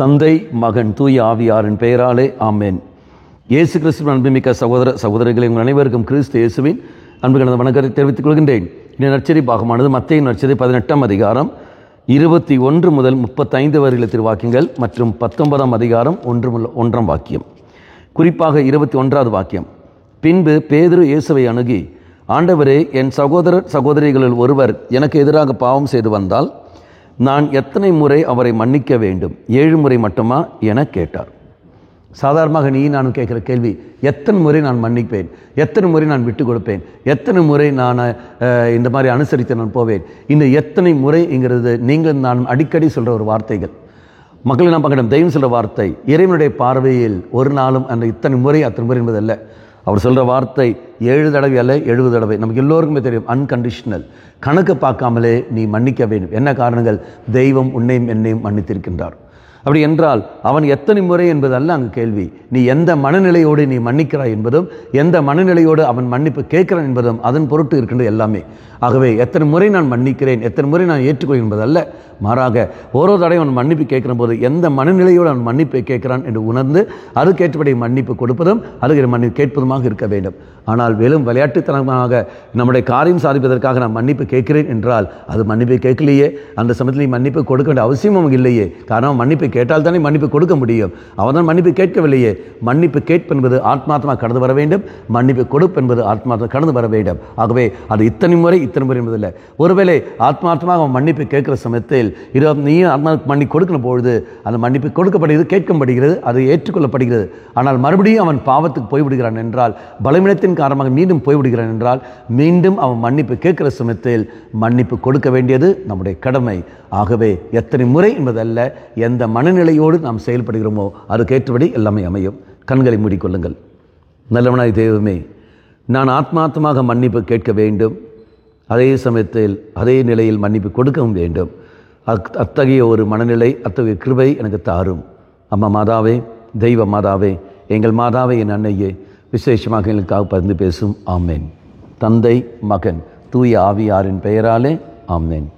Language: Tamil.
தந்தை, மகன், தூய ஆவியாரின் பெயராலே ஆமேன். இயேசு கிறிஸ்துவின் அன்புமிக்க சகோதர சகோதரிகளை உங்கள் அனைவருக்கும் கிறிஸ்து இயேசுவின் அன்பு கலந்த வணக்கத்தை தெரிவித்துக் கொள்கின்றேன். இந்த நற்செய்தி பாகமானது மத்தேயு நற்செய்தி 18ஆம் அதிகாரம் 21 முதல் 35 வரையில திருவாக்கியங்கள் மற்றும் 19ஆம் அதிகாரம் 1 வாக்கியம். குறிப்பாக 21வது வாக்கியம். பின்பு பேதுரு இயேசுவை அணுகி, ஆண்டவரே, என் சகோதரிகளில் ஒருவர் எனக்கு எதிராக பாவம் செய்து வந்தால் நான் எத்தனை முறை அவரை மன்னிக்க வேண்டும்? 7 முறை மட்டுமா என கேட்டார். சாதாரணமாக நானும் கேட்குற கேள்வி, எத்தனை முறை நான் மன்னிப்பேன்? எத்தனை முறை நான் விட்டு கொடுப்பேன்? எத்தனை முறை நான் இந்த மாதிரி அனுசரித்து நான் போவேன்? இந்த எத்தனை முறைங்கிறது நீங்கள் நான் அடிக்கடி சொல்கிற ஒரு வார்த்தைகள். மக்கள் நான் பக்கம் தெய்வம் சொல்கிற வார்த்தை இறைவனுடைய பார்வையில் ஒரு நாளும் அந்த இத்தனை முறை அத்தனை முறை என்பதல்ல. அவர் சொல்கிற வார்த்தை 7 தடவை அல்ல, 70 தடவை. நமக்கு எல்லோருக்குமே தெரியும், அன்கண்டிஷனல். கணக்கு பார்க்காமலே நீ மன்னிக்க வேண்டும். என்ன காரணங்கள்? தெய்வம் உன்னையும் என்னையும் மன்னித்திருக்கின்றார். அப்படி என்றால் அவன் எத்தனை முறை என்பதல்ல அங்கு கேள்வி. நீ எந்த மனநிலையோடு நீ மன்னிக்கிறாய் என்பதும், எந்த மனநிலையோடு அவன் மன்னிப்பு கேட்கிறான் என்பதும் அதன் பொருட்டு இருக்கின்றது எல்லாமே. ஆகவே எத்தனை முறை நான் மன்னிக்கிறேன், எத்தனை முறை நான் ஏற்றுக்கொள் என்பதல்ல. மாறாக ஓரோ தடவை அவன் மன்னிப்பு கேட்கிற போது எந்த மனநிலையோடு அவன் மன்னிப்பை கேட்கிறான் என்று உணர்ந்து அதுக்கேற்றபடி மன்னிப்பு கொடுப்பதும் அதுக்கு மன்னிப்பு கேட்பதுமாக இருக்க வேண்டும். ஆனால் வெறும் விளையாட்டுத்தனமாக நம்முடைய காரியம் சாதிப்பதற்காக நான் மன்னிப்பு கேட்கிறேன் என்றால் அது மன்னிப்பை கேட்கலையே. அந்த சமயத்தில் மன்னிப்பு கொடுக்க வேண்டிய அவசியமும் இல்லையே. காரணம் மன்னிப்பை கேட்டால் தானே மன்னிப்பு கொடுக்க முடியும். அவன் தான் மன்னிப்பு கேட்கவில்லையே. மன்னிப்பு கேட்பென்பது ஆத்மார்த்தமாக கடந்து வர வேண்டும். மன்னிப்பு கொடுப்பென்பது ஆத்மார்த்தமாக கடந்து வர வேண்டும். ஆகவே அது இத்தனை முறை என்பதில்லை. ஒருவேளை ஆத்மார்த்தமாக அவன் மன்னிப்பு கேட்கிற சமயத்தில் நீ மன்னிப்பு கொடுக்கிற பொழுது அந்த மன்னிப்பு கொடுக்கப்படுகிறது, கேட்கப்படுகிறது, அது ஏற்றுக்கொள்ளப்படுகிறது. ஆனால் மறுபடியும் அவன் பாவத்துக்கு போய்விடுகிறான் என்றால், பலவீனத்தின் காரணமாக மீண்டும் போய்விடுகிறான் என்றால், மீண்டும் அவன் மன்னிப்பு கேட்கிற சமயத்தில் மன்னிப்பு கொடுக்க வேண்டியது நம்முடைய கடமை. ஆகவே எத்தனை முறை என்பதல்ல, எந்த மனநிலையோடு நாம் செயல்படுகிறோமோ அதுக்கேற்றபடி எல்லாமே அமையும். கண்களை மூடிக்கொள்ளுங்கள். நல்லவனாய் தெய்வமே, நான் ஆத்மார்த்தமாக மன்னிப்பு கேட்க வேண்டும். அதே சமயத்தில் அதே நிலையில் மன்னிப்பு கொடுக்கவும் வேண்டும். அத்தகைய ஒரு மனநிலை, அத்தகைய கிருபை எனக்கு தாரும். அம்மா மாதாவே, தெய்வ மாதாவே, எங்கள் மாதாவே, என் அன்னையே, விசேஷமாக எங்களுக்காக பரிந்து பேசும். ஆமேன். தந்தை, மகன், தூய ஆவியாரின் பெயராலே ஆமேன்.